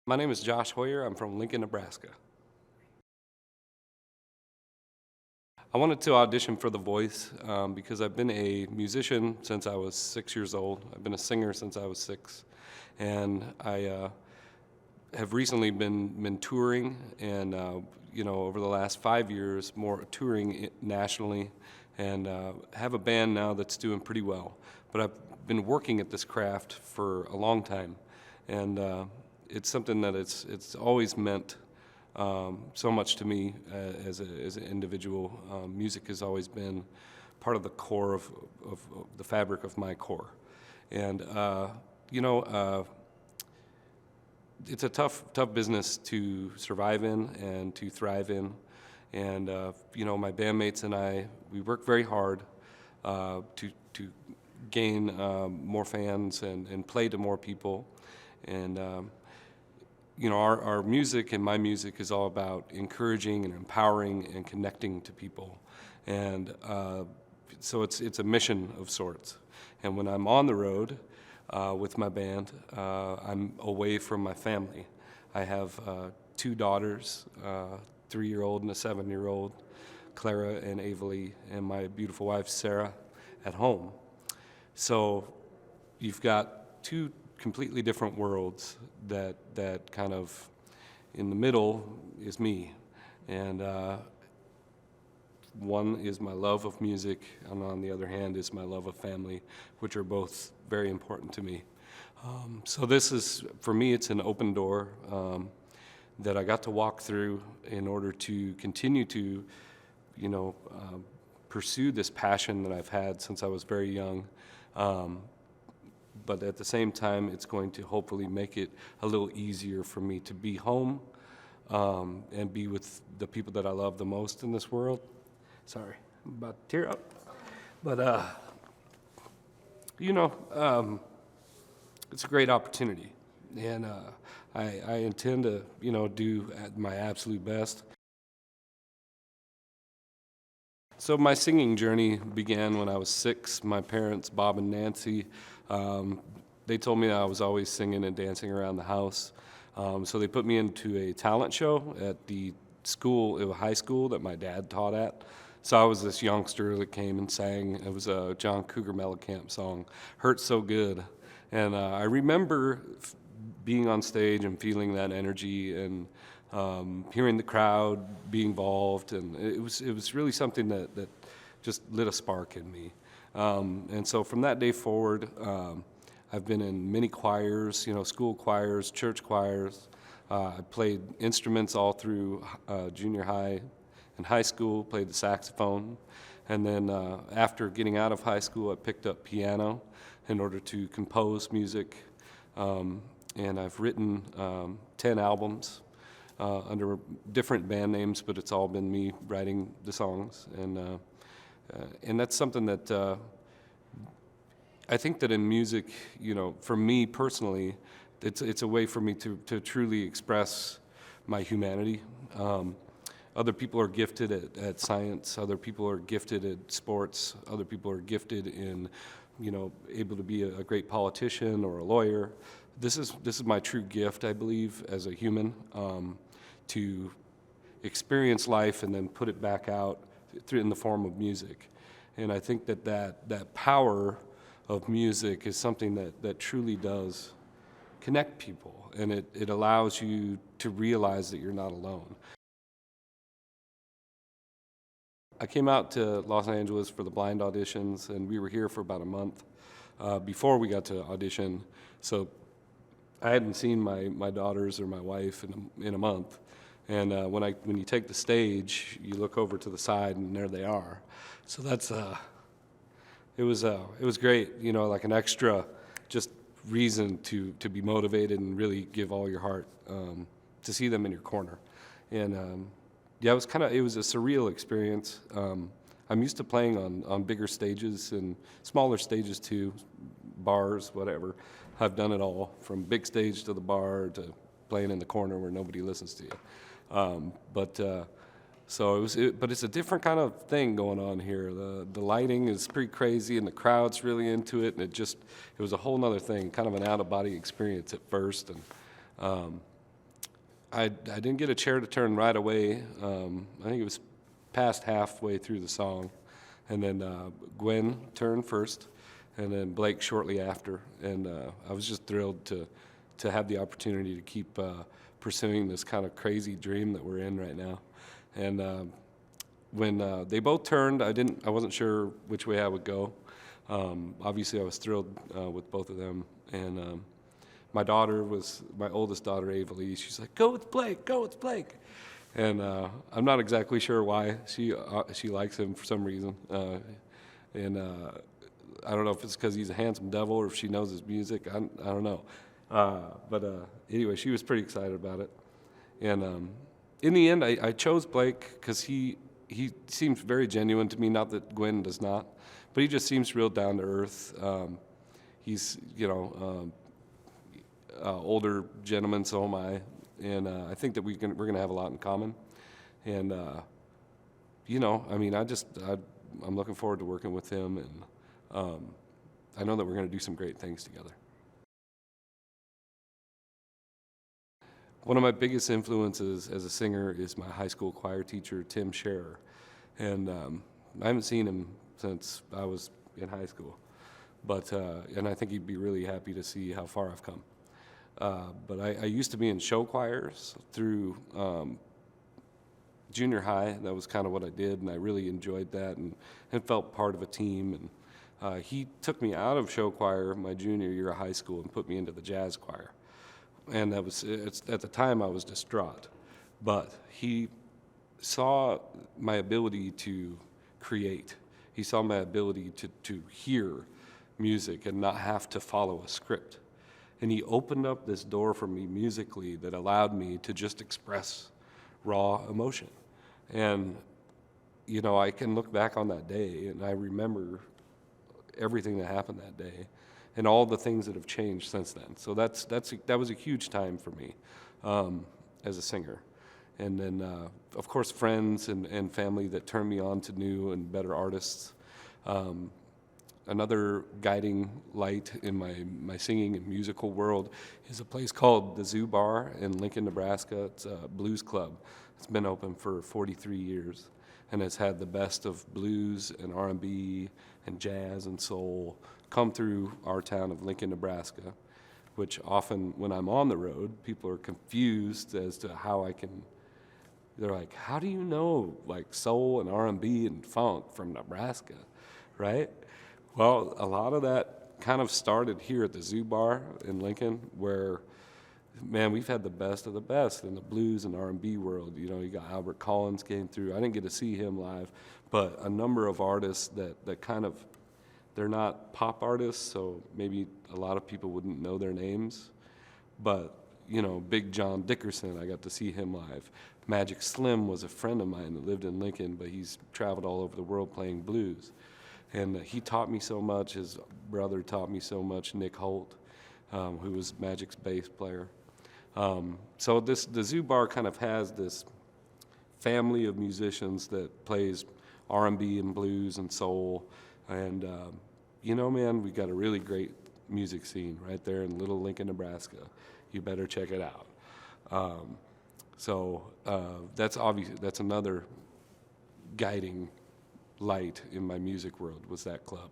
My name is Josh Hoyer. I'm from Lincoln, Nebraska. I wanted to audition for The Voice because I've been a musician since I was 6 years old. I've been a singer since I was 6. And I have recently been touring and, over the last 5 years, more touring nationally and have a band now that's doing pretty well. But I've been working at this craft for a long time. And it's something that it's always meant so much to me as an individual. Music has always been part of the core of the fabric of my core. And, it's a tough business to survive in and to thrive in. And, my bandmates and I, we work very hard to gain more fans and play to more people. And, our music and my music is all about encouraging and empowering and connecting to people. And so it's a mission of sorts. And when I'm on the road with my band, I'm away from my family. I have 2 daughters, a 3-year-old and a 7-year-old, Clara and Avalie, and my beautiful wife, Sarah, at home. So you've got 2 completely different worlds that kind of in the middle is me. And one is my love of music, and on the other hand is my love of family, which are both very important to me. So this is, for me, it's an open door that I got to walk through in order to continue to, pursue this passion that I've had since I was very young. But at the same time, it's going to hopefully make it a little easier for me to be home and be with the people that I love the most in this world. Sorry, I'm about to tear up. But, it's a great opportunity. And I intend to, do my absolute best. So my singing journey began when I was 6. My parents, Bob and Nancy, they told me I was always singing and dancing around the house. So they put me into a talent show at the school, a high school that my dad taught at. So I was this youngster that came and sang. It was a John Cougar Mellencamp song, "Hurt So Good." And I remember being on stage and feeling that energy and hearing the crowd be involved, and it was really something that just lit a spark in me. And so from that day forward, I've been in many choirs, school choirs, church choirs. I played instruments all through junior high and high school, played the saxophone. And then after getting out of high school, I picked up piano in order to compose music. And I've written 10 albums under different band names, but it's all been me writing the songs. And that's something that I think that in music, for me personally, it's a way for me to truly express my humanity. Other people are gifted at science. Other people are gifted at sports. Other people are gifted in, able to be a great politician or a lawyer. This is my true gift, I believe, as a human, to experience life and then put it back out in the form of music. And I think that power of music is something that truly does connect people, and it allows you to realize that you're not alone. I came out to Los Angeles for the blind auditions, and we were here for about a month before we got to audition. So I hadn't seen my daughters or my wife in a month. And when you take the stage, you look over to the side, and there they are. So that's it was great, like an extra just reason to be motivated and really give all your heart to see them in your corner. And it was a surreal experience. I'm used to playing on bigger stages and smaller stages too, bars, whatever. I've done it all, from big stage to the bar to playing in the corner where nobody listens to you. But it's a different kind of thing going on here. The lighting is pretty crazy, and the crowd's really into it, and it was a whole nother thing, kind of an out-of-body experience at first. And I didn't get a chair to turn right away. I think it was past halfway through the song, and then Gwen turned first, and then Blake shortly after. And I was just thrilled to have the opportunity to keep pursuing this kind of crazy dream that we're in right now. And when they both turned, I wasn't sure which way I would go. Obviously, I was thrilled with both of them, and my oldest daughter, Avalie. She's like, "Go with Blake, go with Blake," and I'm not exactly sure why she likes him for some reason, and I don't know if it's because he's a handsome devil or if she knows his music. I don't know, but anyway, she was pretty excited about it, and in the end, I chose Blake because he seems very genuine to me. Not that Gwen does not, but he just seems real down to earth. He's older gentleman, so am I, and I think that we're gonna have a lot in common. And I'm looking forward to working with him, and I know that we're gonna do some great things together. One of my biggest influences as a singer is my high school choir teacher, Tim Scherer, and I haven't seen him since I was in high school, but and I think he'd be really happy to see how far I've come. But I used to be in show choirs through junior high. That was kind of what I did, and I really enjoyed that and felt part of a team. And he took me out of show choir my junior year of high school and put me into the jazz choir. And at the time I was distraught, but he saw my ability to create. He saw my ability to hear music and not have to follow a script. And he opened up this door for me musically that allowed me to just express raw emotion. And, I can look back on that day and I remember everything that happened that day and all the things that have changed since then. So that was a huge time for me as a singer. And then, of course, friends and family that turned me on to new and better artists. Another guiding light in my singing and musical world is a place called the Zoo Bar in Lincoln, Nebraska. It's a blues club. It's been open for 43 years and has had the best of blues and R&B and jazz and soul come through our town of Lincoln, Nebraska, which often when I'm on the road, people are confused as to they're like, how do you know like soul and R&B and funk from Nebraska, right? Well, a lot of that kind of started here at the Zoo Bar in Lincoln, where, man, we've had the best of the best in the blues and R&B world. You got Albert Collins came through. I didn't get to see him live, but a number of artists that kind of, they're not pop artists, so maybe a lot of people wouldn't know their names. But, Big John Dickerson, I got to see him live. Magic Slim was a friend of mine that lived in Lincoln, but he's traveled all over the world playing blues. And he taught me so much. His brother taught me so much, Nick Holt, who was Magic's bass player. So the Zoo Bar kind of has this family of musicians that plays R&B and blues and soul. And, man, we got a really great music scene right there in Little Lincoln, Nebraska. You better check it out. That's another guiding light in my music world was that club.